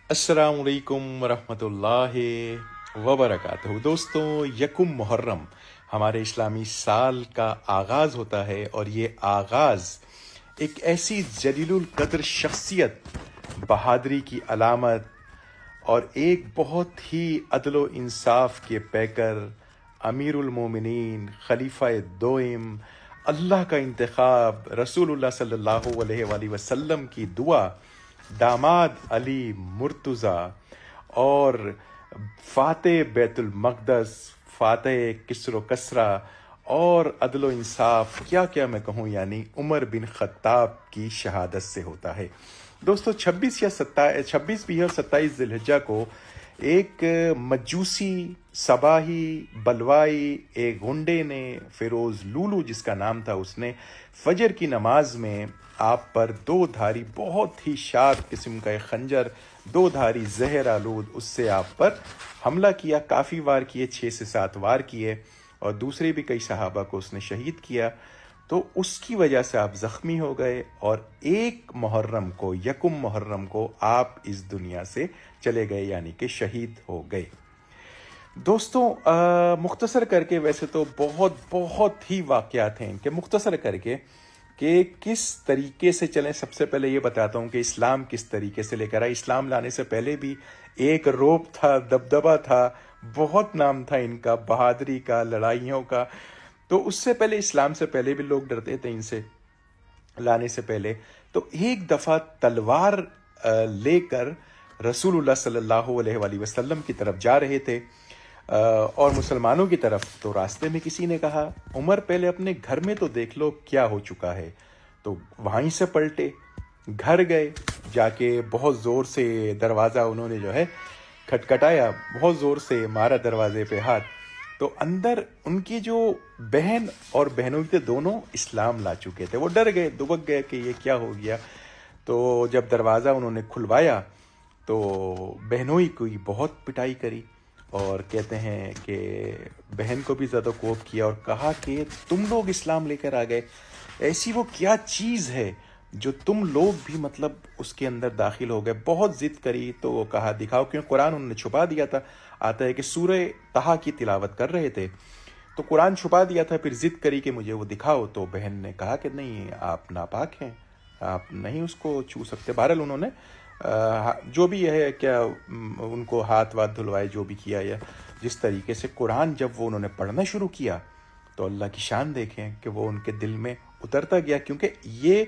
السلام علیکم ورحمۃ اللہ وبرکاتہ۔ دوستوں، یکم محرم ہمارے اسلامی سال کا آغاز ہوتا ہے، اور یہ آغاز ایک ایسی جلیل القدر شخصیت، بہادری کی علامت اور ایک بہت ہی عدل و انصاف کے پیکر، امیر المومنین، خلیفہ دوئم، اللہ کا انتخاب، رسول اللہ صلی اللہ علیہ وآلہ وسلم کی دعا، داماد علی مرتضیٰ اور فاتح بیت المقدس، فاتح کسر و کسرا اور عدل و انصاف، کیا میں کہوں، یعنی عمر بن خطاب کی شہادت سے ہوتا ہے۔ دوستو، 26 بھی ہے اور 27 ذی الحجہ کو ایک مجوسی، صباحی، بلوائی ایک گنڈے نے، فیروز لولو جس کا نام تھا، اس نے فجر کی نماز میں آپ پر دو دھاری بہت ہی شارپ قسم کا ایک خنجر، دو دھاری زہر آلود، اس سے آپ پر حملہ کیا۔ کافی وار کیے، 6 سے 7 وار کیے، اور دوسرے بھی کئی صحابہ کو اس نے شہید کیا۔ تو اس کی وجہ سے آپ زخمی ہو گئے، اور یکم محرم کو آپ اس دنیا سے چلے گئے، یعنی کہ شہید ہو گئے۔ دوستوں، مختصر کر کے، ویسے تو بہت ہی واقعات ہیں کہ مختصر کر کے کہ کس طریقے سے چلیں۔ سب سے پہلے یہ بتاتا ہوں کہ اسلام کس طریقے سے لے کر آئے۔ اسلام لانے سے پہلے بھی ایک روب تھا، دبدبہ تھا، بہت نام تھا ان کا، بہادری کا، لڑائیوں کا۔ تو اس سے پہلے، اسلام سے پہلے بھی لوگ ڈرتے تھے ان سے لانے سے پہلے۔ تو ایک دفعہ تلوار لے کر رسول اللہ صلی اللہ علیہ وآلہ وسلم کی طرف جا رہے تھے، اور مسلمانوں کی طرف۔ تو راستے میں کسی نے کہا، عمر پہلے اپنے گھر میں تو دیکھ لو کیا ہو چکا ہے۔ تو وہیں سے پلٹے، گھر گئے، جا کے بہت زور سے دروازہ انہوں نے جو ہے کھٹکھٹایا، بہت زور سے مارا دروازے پہ ہاتھ۔ تو اندر ان کی جو بہن اور بہنوں تھے، دونوں اسلام لا چکے تھے۔ وہ ڈر گئے، دبک گئے کہ یہ کیا ہو گیا۔ تو جب دروازہ انہوں نے کھلوایا تو بہنوئی کی بہت پٹائی کری، اور کہتے ہیں کہ بہن کو بھی زیادہ کوپ کیا، اور کہا کہ تم لوگ اسلام لے کر آ گئے، ایسی وہ کیا چیز ہے جو تم لوگ بھی مطلب اس کے اندر داخل ہو گئے۔ بہت ضد کری، تو وہ کہا دکھاؤ، کیوں قرآن انہوں نے چھپا دیا تھا۔ آتا ہے کہ سورہ طہ کی تلاوت کر رہے تھے، تو قرآن چھپا دیا تھا، پھر ضد کری کہ مجھے وہ دکھاؤ۔ تو بہن نے کہا کہ نہیں، آپ ناپاک ہیں، آپ نہیں اس کو چھو سکتے۔ بہرحال انہوں نے جو بھی ہے، کیا ان کو ہاتھ دھلوائے، جو بھی کیا، یا جس طریقے سے قرآن جب وہ انہوں نے پڑھنا شروع کیا، تو اللہ کی شان دیکھیں کہ وہ ان کے دل میں اترتا گیا، کیونکہ یہ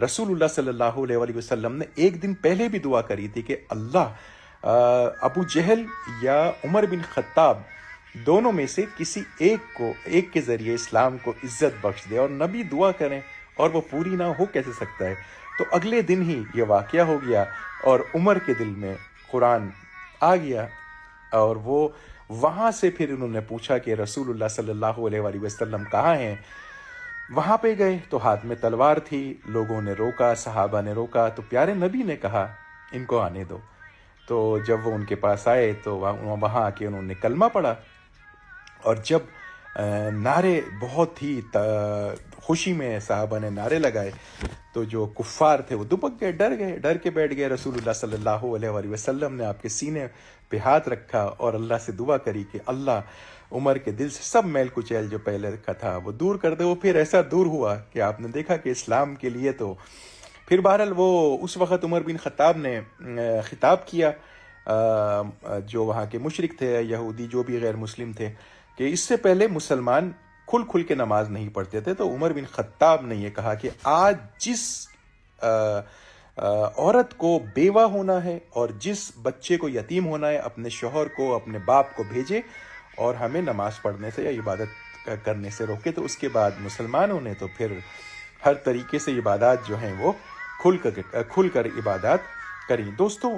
رسول اللہ صلی اللہ علیہ وآلہ وسلم نے ایک دن پہلے بھی دعا کری تھی کہ اللہ ابو جہل یا عمر بن خطاب دونوں میں سے کسی ایک کے ذریعے اسلام کو عزت بخش دے، اور نبی دعا کریں اور وہ پوری نہ ہو کیسے سکتا ہے۔ تو اگلے دن ہی یہ واقعہ ہو گیا، اور عمر کے دل میں قرآن آ گیا، اور وہ وہاں سے پھر انہوں نے پوچھا کہ رسول اللہ صلی اللہ علیہ وآلہ وسلم کہاں ہیں۔ وہاں پہ گئے تو ہاتھ میں تلوار تھی، لوگوں نے روکا، صحابہ نے روکا، تو پیارے نبی نے کہا ان کو آنے دو۔ تو جب وہ ان کے پاس آئے تو وہاں آ کے انہوں نے کلمہ پڑھا، اور جب نعرے، بہت ہی خوشی میں صحابہ نے نعرے لگائے، تو جو کفار تھے وہ دبک گئے، ڈر کے بیٹھ گئے۔ رسول اللہ صلی اللہ علیہ وآلہ وسلم نے آپ کے سینے پہ ہاتھ رکھا اور اللہ سے دعا کری کہ اللہ عمر کے دل سے سب میل کچیل جو پہلے کا تھا وہ دور کر دے۔ وہ پھر ایسا دور ہوا کہ آپ نے دیکھا کہ اسلام کے لیے تو پھر بہرحال وہ اس وقت عمر بن خطاب نے خطاب کیا جو وہاں کے مشرک تھے، یہودی، جو بھی غیر مسلم تھے، کہ اس سے پہلے مسلمان کھل کے نماز نہیں پڑھتے تھے۔ تو عمر بن خطاب نے یہ کہا کہ آج جس عورت کو بیوہ ہونا ہے اور جس بچے کو یتیم ہونا ہے، اپنے شوہر کو، اپنے باپ کو بھیجے اور ہمیں نماز پڑھنے سے یا عبادت کرنے سے روکے۔ تو اس کے بعد مسلمانوں نے تو پھر ہر طریقے سے عبادات جو ہیں وہ کھل کر عبادات کریں۔ دوستوں،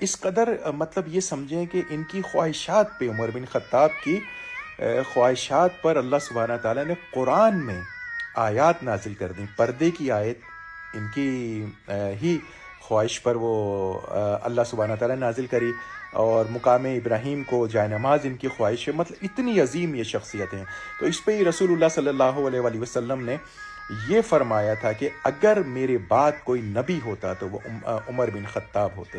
اس قدر مطلب یہ سمجھیں کہ ان کی خواہشات پہ، عمر بن خطاب کی خواہشات پر اللہ سبحانہ تعالیٰ نے قرآن میں آیات نازل کر دیں۔ پردے کی آیت ان کی ہی خواہش پر وہ اللہ سبحانہ تعالیٰ نے نازل کری، اور مقام ابراہیم کو جائے نماز ان کی خواہش ہے۔ مطلب اتنی عظیم یہ شخصیت ہیں۔ تو اس پہ ہی رسول اللہ صلی اللہ علیہ وآلہ وسلم نے یہ فرمایا تھا کہ اگر میرے بعد کوئی نبی ہوتا تو وہ عمر بن خطاب ہوتے۔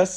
10